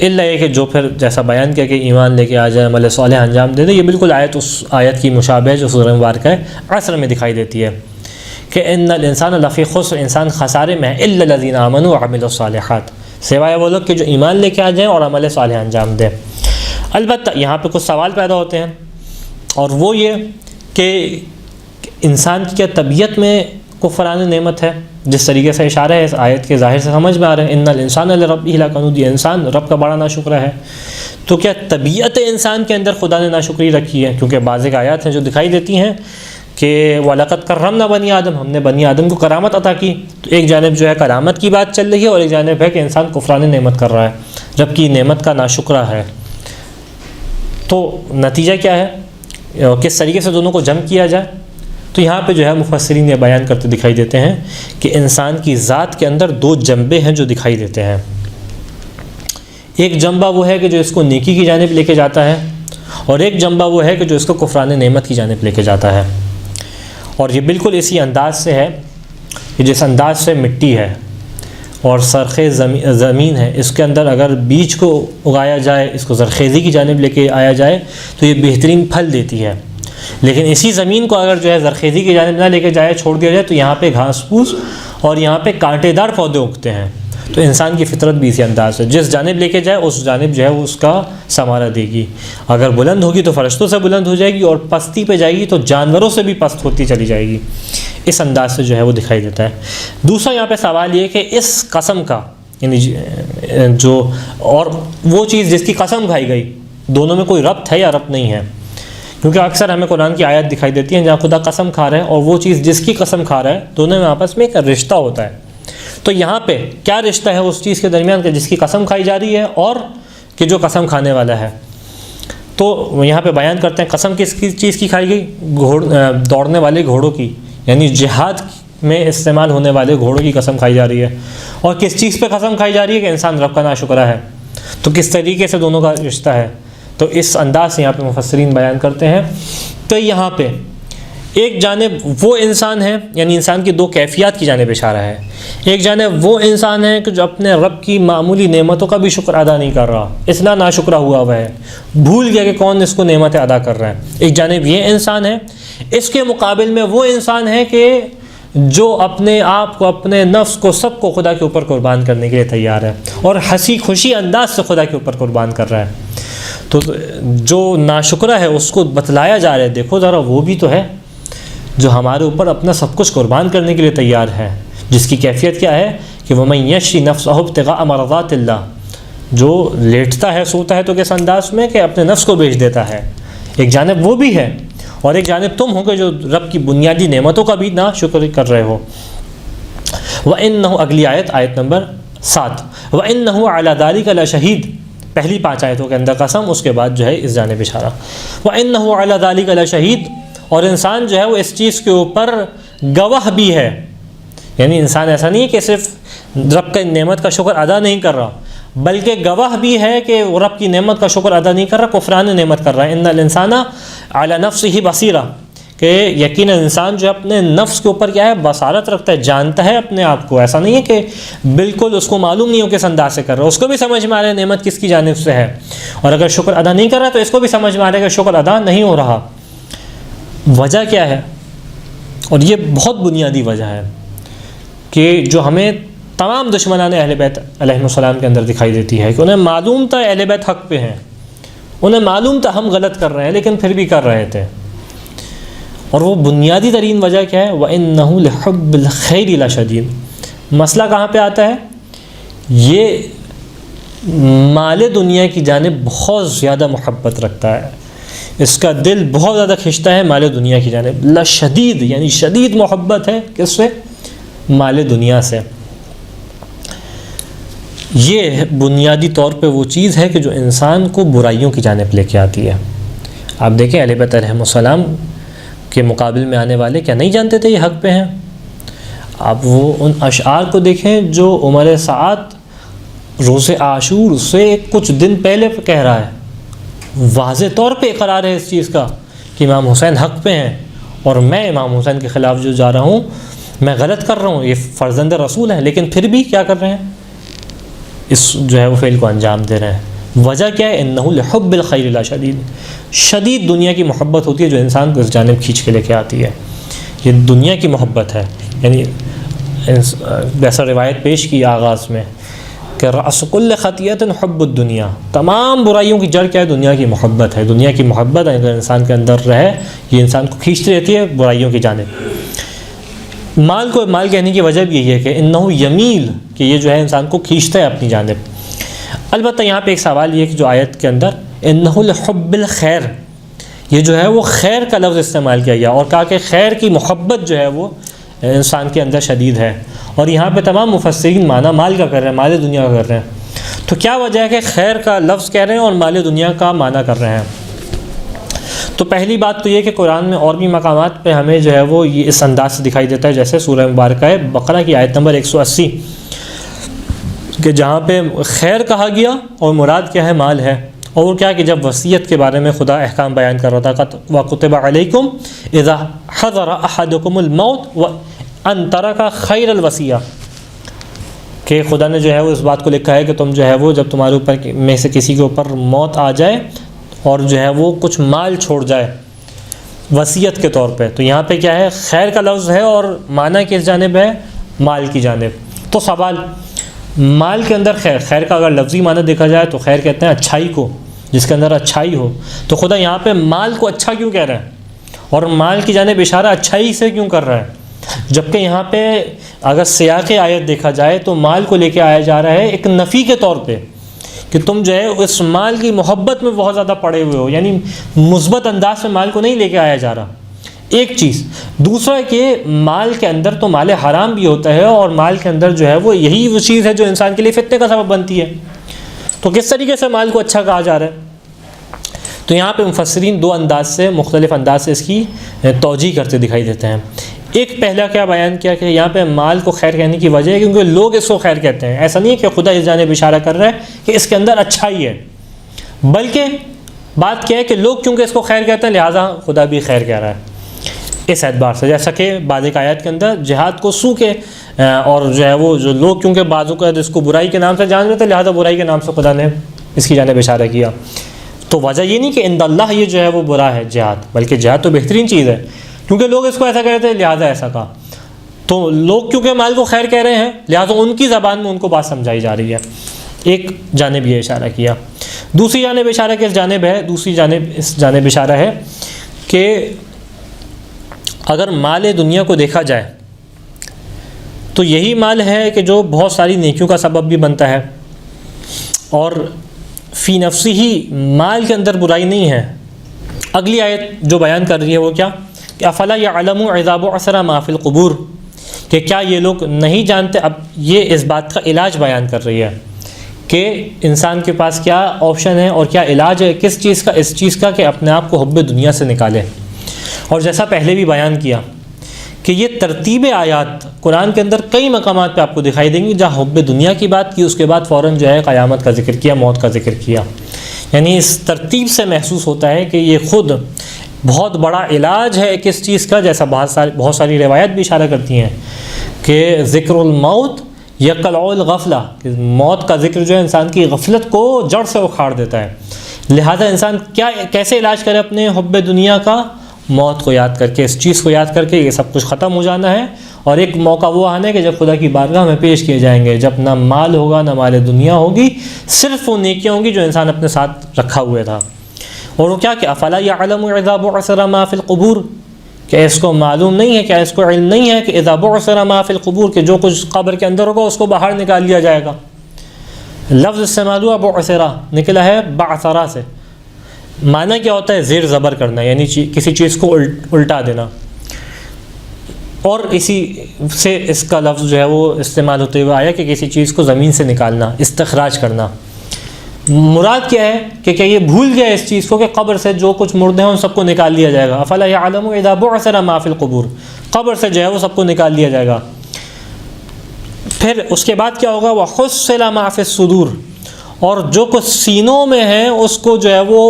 الا یہ کہ جو پھر جیسا بیان کیا کہ ایمان لے کے آ جائے، عمل صالح انجام دے دے، یہ بالکل اس آیت کی مشابہ جو سورہ مبارکہ ہے عصر میں دکھائی دیتی ہے کہ ان الانسان لفی خسر، انسان خسارے میں ہے، الا الذین آمنوا وعملوا الصالحات، سوائے وہ لوگ کہ جو ایمان لے کے آ جائیں اور عمل صالح انجام دیں۔ البتہ یہاں پہ کچھ سوال پیدا ہوتے ہیں، اور وہ یہ کہ انسان کی کیا طبیعت میں کفران نعمت ہے، جس طریقے سے اشارہ ہے اس آیت کے ظاہر سے سمجھ میں آ رہا ہے ان الانسان لربہ لکنود، یہ انسان رب کا بڑا ناشکرا ہے، تو کیا طبیعت انسان کے اندر خدا نے ناشکری رکھی ہے؟ کیونکہ بعض ایک آیات ہیں جو دکھائی دیتی ہیں کہ وَلَقَدْ كَرَّمْنَا بَنِي آدم، ہم نے بنی آدم کو کرامت عطا کی، تو ایک جانب جو ہے کرامت کی بات چل رہی ہے، اور ایک جانب ہے کہ انسان کفران نعمت کر رہا ہے، رب کی نعمت کا ناشکرا ہے۔ تو نتیجہ کیا ہے اور کس طریقے سے دونوں کو جمع کیا جائے؟ تو یہاں پہ جو ہے مفسرین یہ بیان کرتے دکھائی دیتے ہیں کہ انسان کی ذات کے اندر دو جنبے ہیں جو دکھائی دیتے ہیں۔ ایک جنبہ وہ ہے کہ جو اس کو نیکی کی جانب لے کے جاتا ہے، اور ایک جنبہ وہ ہے کہ جو اس کو کفران نعمت کی جانب لے کے جاتا ہے۔ اور یہ بالکل اسی انداز سے ہے کہ جس انداز سے مٹی ہے اور سرخیز زمین ہے، اس کے اندر اگر بیج کو اگایا جائے، اس کو زرخیزی کی جانب لے کے آیا جائے تو یہ بہترین پھل دیتی ہے، لیکن اسی زمین کو اگر جو ہے زرخیزی کی جانب نہ لے کے جائے، چھوڑ دیا جائے، تو یہاں پہ گھاس پھوس اور یہاں پہ کانٹے دار پودے اگتے ہیں۔ تو انسان کی فطرت بھی اسی انداز ہے، جس جانب لے کے جائے اس جانب جو ہے وہ اس کا ثمارہ دے گی۔ اگر بلند ہوگی تو فرشتوں سے بلند ہو جائے گی، اور پستی پہ جائے گی تو جانوروں سے بھی پست ہوتی چلی جائے گی۔ اس انداز سے جو ہے وہ دکھائی دیتا ہے۔ دوسرا یہاں پہ سوال یہ کہ اس قسم کا، یعنی جو اور وہ چیز جس کی قسم کھائی گئی، دونوں میں کوئی ربط ہے یا ربط نہیں ہے؟ کیونکہ اکثر ہمیں قرآن کی آیت دکھائی دیتی ہیں جہاں خدا قسم کھا رہا ہے اور وہ چیز جس کی قسم کھا رہا ہے، دونوں میں آپس میں ایک رشتہ ہوتا ہے۔ تو یہاں پہ کیا رشتہ ہے اس چیز کے درمیان کہ جس کی قسم کھائی جا رہی ہے اور کہ جو قسم کھانے والا ہے؟ تو یہاں پہ بیان کرتے ہیں قسم کس چیز کی کھائی گئی؟ دوڑنے والے گھوڑوں کی، یعنی جہاد میں استعمال ہونے والے گھوڑوں کی قسم کھائی جا رہی ہے۔ اور کس چیز پہ قسم کھائی جا رہی ہے؟ کہ انسان رب کا ناشکرہ ہے۔ تو کس طریقے سے دونوں کا رشتہ ہے؟ تو اس انداز سے یہاں پہ مفسرین بیان کرتے ہیں۔ تو یہاں پہ ایک جانب وہ انسان ہے، یعنی انسان کی دو کیفیات کی جانب اشارہ ہے۔ ایک جانب وہ انسان ہے کہ جو اپنے رب کی معمولی نعمتوں کا بھی شکر ادا نہیں کر رہا، اتنا ناشکرہ ہوا ہوا ہے، بھول گیا کہ کون اس کو نعمتیں ادا کر رہا ہے۔ ایک جانب یہ انسان ہے۔ اس کے مقابل میں وہ انسان ہے کہ جو اپنے آپ کو، اپنے نفس کو، سب کو خدا کے اوپر قربان کرنے کے لیے تیار ہے اور ہنسی خوشی انداز سے خدا کے اوپر قربان کر رہا ہے۔ تو جو ناشکرہ ہے اس کو بتلایا جا رہا ہے، دیکھو ذرا وہ بھی تو ہے جو ہمارے اوپر اپنا سب کچھ قربان کرنے کے لیے تیار ہے، جس کی کیفیت کیا ہے کہ وَمَن يَشْرِ نَفْسَهُ ابْتِغَاءَ مَرْضَاتِ اللَّهِ، جو لیٹتا ہے سوتا ہے تو کس انداز میں کہ اپنے نفس کو بیچ دیتا ہے۔ ایک جانب وہ بھی ہے اور ایک جانب تم ہو کہ جو رب کی بنیادی نعمتوں کا بھی ناشکر کر رہے ہو۔ وَإِنَّهُ، اگلی آیت نمبر 7، وَإِنَّهُ عَلَى ذَلِكَ لَشَهِيدٌ، پہلی 5 آیتوں کے اندر قسم، اس کے بعد جو ہے اس جانب اشارہ۔ وَإِنَّهُ عَلَى ذَلِكَ لَشَهِيدٌ، اور انسان جو ہے وہ اس چیز کے اوپر گواہ بھی ہے۔ یعنی انسان ایسا نہیں ہے کہ صرف رب کی نعمت کا شکر ادا نہیں کر رہا، بلکہ گواہ بھی ہے کہ وہ رب کی نعمت کا شکر ادا نہیں کر رہا، کفران نعمت کر رہا ہے۔ ان الانسان علی نفسہ بصیرہ، کہ یقیناً انسان جو اپنے نفس کے اوپر کیا ہے، بصارت رکھتا ہے، جانتا ہے اپنے آپ کو۔ ایسا نہیں ہے کہ بالکل اس کو معلوم نہیں ہو کس انداز سے کر رہا ہے، اس کو بھی سمجھ میں آ رہا ہے نعمت کس کی جانب سے ہے، اور اگر شکر ادا نہیں کر رہا تو اس کو بھی سمجھ میں آ رہا ہے کہ شکر ادا نہیں ہو رہا۔ وجہ کیا ہے؟ اور یہ بہت بنیادی وجہ ہے کہ جو ہمیں تمام دشمنان اہل بیت علیہ السلام کے اندر دکھائی دیتی ہے کہ انہیں معلوم تھا اہل بیت حق پہ ہیں، انہیں معلوم تھا ہم غلط کر رہے ہیں، لیکن پھر بھی کر رہے تھے۔ اور وہ بنیادی ترین وجہ کیا ہے؟ وَإِنَّهُ لِحُبِّ الْخَيْرِ لَشَدِيدٌ۔ مسئلہ کہاں پہ آتا ہے؟ یہ مال دنیا کی جانب بہت زیادہ محبت رکھتا ہے، اس کا دل بہت زیادہ کھنچتا ہے مال دنیا کی جانب۔ لشدید، یعنی شدید محبت ہے کس سے؟ مال دنیا سے۔ یہ بنیادی طور پہ وہ چیز ہے کہ جو انسان کو برائیوں کی جانب لے کے آتی ہے۔ آپ دیکھیں اہل بیت علیہ السلام کے مقابل میں آنے والے کیا نہیں جانتے تھے یہ حق پہ ہیں؟ آپ وہ ان اشعار کو دیکھیں جو عمر سعد روز عاشور سے کچھ دن پہلے کہہ رہا ہے، واضح طور پہ اقرار ہے اس چیز کا کہ امام حسین حق پہ ہیں اور میں امام حسین کے خلاف جو جا رہا ہوں میں غلط کر رہا ہوں، یہ فرزند رسول ہیں، لیکن پھر بھی کیا کر رہے ہیں؟ اس جو ہے وہ فعل کو انجام دے رہے ہیں۔ وجہ کیا ہے؟ انہ لحب الخیر لشدید، شدید دنیا کی محبت ہوتی ہے جو انسان کو اس جانب کھینچ کے لے کے آتی ہے۔ یہ دنیا کی محبت ہے، یعنی جیسا روایت پیش کی آغاز میں کہ رأس کل خطیۃ حب الدنیا، تمام برائیوں کی جڑ کیا ہے؟ دنیا کی محبت ہے۔ دنیا کی محبت اگر انسان کے اندر رہے یہ انسان کو کھینچتی رہتی ہے برائیوں کی جانب۔ مال کو مال کہنے کی وجہ بھی یہی ہے کہ انہ یمیل، کہ یہ جو ہے انسان کو کھینچتا ہے اپنی جانب۔ البتہ یہاں پہ ایک سوال یہ ہے کہ جو آیت کے اندر انہ لحب الخیر، یہ جو ہے وہ خیر کا لفظ استعمال کیا گیا اور کہا کہ خیر کی محبت جو ہے وہ انسان کے اندر شدید ہے، اور یہاں پہ تمام مفسرین معنی مال کا کر رہے ہیں، مال دنیا کا کر رہے ہیں۔ تو کیا وجہ ہے کہ خیر کا لفظ کہہ رہے ہیں اور مال دنیا کا معنی کر رہے ہیں؟ تو پہلی بات تو یہ کہ قرآن میں اور بھی مقامات پہ ہمیں جو ہے وہ یہ اس انداز سے دکھائی دیتا ہے، جیسے سورہ مبارکہ بقرہ کی آیت نمبر 180 کہ جہاں پہ خیر کہا گیا اور مراد کیا ہے؟ مال ہے۔ اور کیا کہ جب وصیت کے بارے میں خدا احکام بیان کر رہا تھا وَكُتِبَ عَلَيْكُمْ إِذَا حَضَرَ أَحَدُكُمُ الْمَوْتُ وَأَن تَرَكَ خَيْرَ الْوَصِيَّةِ، کہ خدا نے جو ہے وہ اس بات کو لکھا ہے کہ تم جو ہے وہ جب تمہارے اوپر میں سے کسی کے اوپر موت آ جائے اور جو ہے وہ کچھ مال چھوڑ جائے وصیت کے طور پہ. تو یہاں پہ کیا ہے؟ خیر کا لفظ ہے اور معنی کس جانب ہے؟ مال کی جانب. تو سوال، مال کے اندر خیر کا اگر لفظی معنی دیکھا جائے تو خیر کہتے ہیں اچھائی کو، جس کے اندر اچھائی ہو. تو خدا یہاں پہ مال کو اچھا کیوں کہہ رہا ہے اور مال کی جانب اشارہ اچھائی سے کیوں کر رہا ہے؟ جبکہ یہاں پہ اگر سیاق آیت دیکھا جائے تو مال کو لے کے آیا جا رہا ہے ایک نفی کے طور پہ کہ تم جو ہے اس مال کی محبت میں بہت زیادہ پڑے ہوئے ہو، یعنی مثبت انداز میں مال کو نہیں لے کے آیا جا رہا. ایک چیز. دوسرا کہ مال کے اندر تو مال حرام بھی ہوتا ہے، اور مال کے اندر جو ہے وہ یہی وہ چیز ہے جو انسان کے لیے فتنے کا سبب بنتی ہے. تو کس طریقے سے مال کو اچھا کہا جا رہا ہے؟ تو یہاں پہ مفسرین دو انداز سے، مختلف انداز سے اس کی توجیہ کرتے دکھائی دیتے ہیں. ایک پہلا کیا بیان کیا کہ یہاں پہ مال کو خیر کہنے کی وجہ ہے کیونکہ لوگ اس کو خیر کہتے ہیں. ایسا نہیں ہے کہ خدا اس جانب اشارہ کر رہا ہے کہ اس کے اندر اچھائی ہے، بلکہ بات کیا ہے کہ لوگ چونکہ اس کو خیر کہتے ہیں لہٰذا خدا بھی خیر کہہ رہا ہے اس اعتبار سے. جیسا کہ بعض ایک آیات کے اندر جہاد کو سو کے اور جو ہے وہ جو لوگ کیونکہ بعضوں کا اس کو برائی کے نام سے جان رہے تھے لہٰذا برائی کے نام سے خدا نے اس کی جانب اشارہ کیا. تو وجہ یہ نہیں کہ عند اللہ یہ جو ہے وہ برا ہے جہاد، بلکہ جہاد تو بہترین چیز ہے کیونکہ لوگ اس کو ایسا کہتے ہیں لہٰذا ایسا کہا. تو لوگ کیونکہ مال کو خیر کہہ رہے ہیں لہٰذا ان کی زبان میں ان کو بات سمجھائی جا رہی ہے. ایک جانب یہ اشارہ کیا. دوسری جانب اشارہ کس جانب ہے؟ دوسری جانب اس جانب اشارہ ہے کہ اگر مال دنیا کو دیکھا جائے تو یہی مال ہے کہ جو بہت ساری نیکیوں کا سبب بھی بنتا ہے، اور فی نفسی ہی مال کے اندر برائی نہیں ہے. اگلی آیت جو بیان کر رہی ہے وہ کیا کہ افلا یعلم اذا بعثر ما فی القبور، کہ کیا یہ لوگ نہیں جانتے. اب یہ اس بات کا علاج بیان کر رہی ہے کہ انسان کے پاس کیا آپشن ہے اور کیا علاج ہے کس چیز کا؟ اس چیز کا کہ اپنے آپ کو حب دنیا سے نکالے. اور جیسا پہلے بھی بیان کیا کہ یہ ترتیب آیات قرآن کے اندر کئی مقامات پہ آپ کو دکھائی دیں گی جہاں حب دنیا کی بات کی، اس کے بعد فوراً جو ہے قیامت کا ذکر کیا، موت کا ذکر کیا. یعنی اس ترتیب سے محسوس ہوتا ہے کہ یہ خود بہت بڑا علاج ہے کس چیز کا، جیسا بہت ساری روایت بھی اشارہ کرتی ہیں کہ ذکر الموت یقلع الغفلہ، کہ موت کا ذکر جو ہے انسان کی غفلت کو جڑ سے اکھاڑ دیتا ہے. لہذا انسان کیسے علاج کرے اپنے حب دنیا کا؟ موت کو یاد کر کے، اس چیز کو یاد کر کے یہ سب کچھ ختم ہو جانا ہے، اور ایک موقع وہ آنا ہے کہ جب خدا کی بارگاہ میں پیش کیے جائیں گے، جب نہ مال ہوگا نہ مال دنیا ہوگی، صرف وہ نیکیاں ہوں گی جو انسان اپنے ساتھ رکھا ہوئے تھا. اور وہ کیا کہ افلا یعلم اذا بعثر ما فی القبور، کہ اس کو معلوم نہیں ہے، کیا اس کو علم نہیں ہے کہ اذا بعثر ما فی القبور، کہ جو کچھ قبر کے اندر ہوگا اس کو باہر نکال لیا جائے گا. لفظ استعمال ہوا بعثرہ، نکلا ہے بعثرہ سے. معنی کیا ہوتا ہے؟ زیر زبر کرنا، یعنی کسی چیز کو الٹا دینا. اور اسی سے اس کا لفظ جو ہے وہ استعمال ہوتے ہوئے آیا کہ کسی چیز کو زمین سے نکالنا، استخراج کرنا. مراد کیا ہے کہ کیا یہ بھول گیا اس چیز کو کہ قبر سے جو کچھ مردے ہیں ان سب کو نکال لیا جائے گا. افلا یعلم اذا بعثر ما فی القبور، قبر سے جو ہے وہ سب کو نکال لیا جائے گا. پھر اس کے بعد کیا ہوگا؟ وحصل ما فی الصدور، اور جو کچھ سینوں میں ہے اس کو جو ہے وہ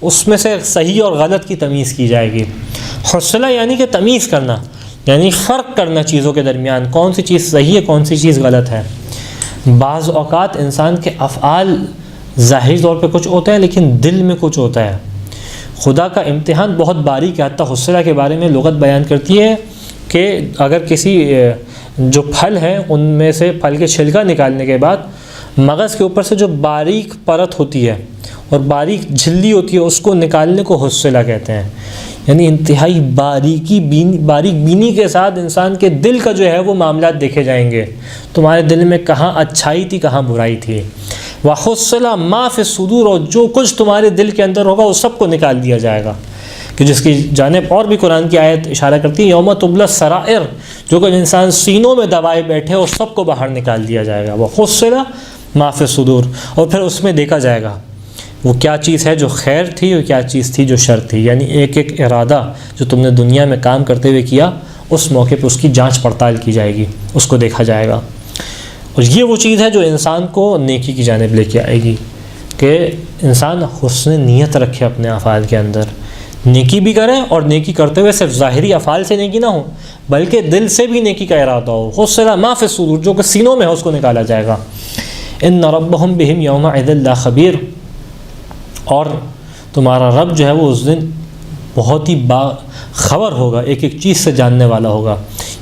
اس میں سے صحیح اور غلط کی تمیز کی جائے گی. حصلہ یعنی کہ تمیز کرنا، یعنی فرق کرنا چیزوں کے درمیان، کون سی چیز صحیح ہے کون سی چیز غلط ہے. بعض اوقات انسان کے افعال ظاہری طور پہ کچھ ہوتے ہیں لیکن دل میں کچھ ہوتا ہے. خدا کا امتحان بہت باریک ہے. حتیٰ حصلہ کے بارے میں لغت بیان کرتی ہے کہ اگر کسی جو پھل ہے ان میں سے پھل کے چھلکا نکالنے کے بعد مغز کے اوپر سے جو باریک پرت ہوتی ہے اور باریک جھلی ہوتی ہے اس کو نکالنے کو حصلہ کہتے ہیں. یعنی انتہائی باریک بینی کے ساتھ انسان کے دل کا جو ہے وہ معاملات دیکھے جائیں گے. تمہارے دل میں کہاں اچھائی تھی کہاں برائی تھی. وَحُصِّلَ مَا فِي الصُّدُورِ، اور جو کچھ تمہارے دل کے اندر ہوگا وہ سب کو نکال دیا جائے گا. کہ جس کی جانب اور بھی قرآن کی آیت اشارہ کرتی ہے یوم تبلی السرائر، جو کچھ انسان سینوں میں دبائے بیٹھے وہ سب کو باہر نکال دیا جائے گا. وَحُصِّلَ مَا فِي الصُّدُورِ، اور پھر اس میں دیکھا جائے گا وہ کیا چیز ہے جو خیر تھی اور کیا چیز تھی جو شر تھی. یعنی ایک ایک ارادہ جو تم نے دنیا میں کام کرتے ہوئے کیا اس موقع پہ اس کی جانچ پڑتال کی جائے گی، اس کو دیکھا جائے گا. اور یہ وہ چیز ہے جو انسان کو نیکی کی جانب لے کے آئے گی کہ انسان حسن نیت رکھے اپنے افعال کے اندر، نیکی بھی کرے اور نیکی کرتے ہوئے صرف ظاہری افعال سے نیکی نہ ہو بلکہ دل سے بھی نیکی کا ارادہ ہو. حصل ما فی الصدور، جو کہ سینوں میں ہے اس کو نکالا جائے گا. ان ربهم بهم یومئذ لخبیر، اور تمہارا رب جو ہے وہ اس دن بہت ہی خبر ہوگا، ایک ایک چیز سے جاننے والا ہوگا۔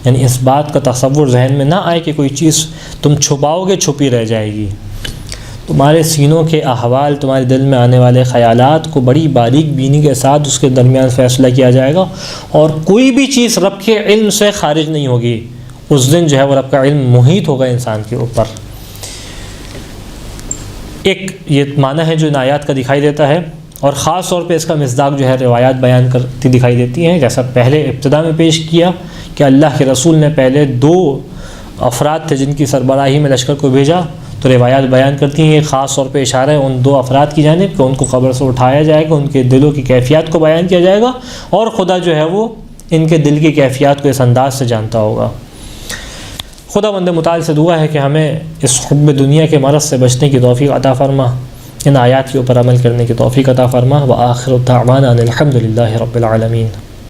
یعنی اس بات کا تصور ذہن میں نہ آئے کہ کوئی چیز تم چھپاؤ گے چھپی رہ جائے گی۔ تمہارے سینوں کے احوال، تمہارے دل میں آنے والے خیالات کو بڑی باریک بینی کے ساتھ اس کے درمیان فیصلہ کیا جائے گا، اور کوئی بھی چیز رب کے علم سے خارج نہیں ہوگی۔ اس دن جو ہے وہ رب کا علم محیط ہوگا انسان کے اوپر۔ ایک یہ معنی ہے جو ان آیات کا دکھائی دیتا ہے، اور خاص طور پہ اس کا مصداق جو ہے روایات بیان کرتی دکھائی دیتی ہیں، جیسا پہلے ابتدا میں پیش کیا کہ اللہ کے رسول نے پہلے 2 افراد تھے جن کی سربراہی میں لشکر کو بھیجا، تو روایات بیان کرتی ہیں یہ خاص طور پہ اشارہ ہے ان 2 افراد کی جانب کہ ان کو قبر سے اٹھایا جائے گا، ان کے دلوں کی کیفیات کو بیان کیا جائے گا، اور خدا جو ہے وہ ان کے دل کی کیفیات کو اس انداز سے جانتا ہوگا۔ خدا بند متعال سے دعا ہے کہ ہمیں اس حب دنیا کے مرض سے بچنے کی توفیق عطا فرما، ان آیات کے اوپر عمل کرنے کی توفیق عطا فرما۔ وآخر دعوانا ان الحمد للہ رب العالمین۔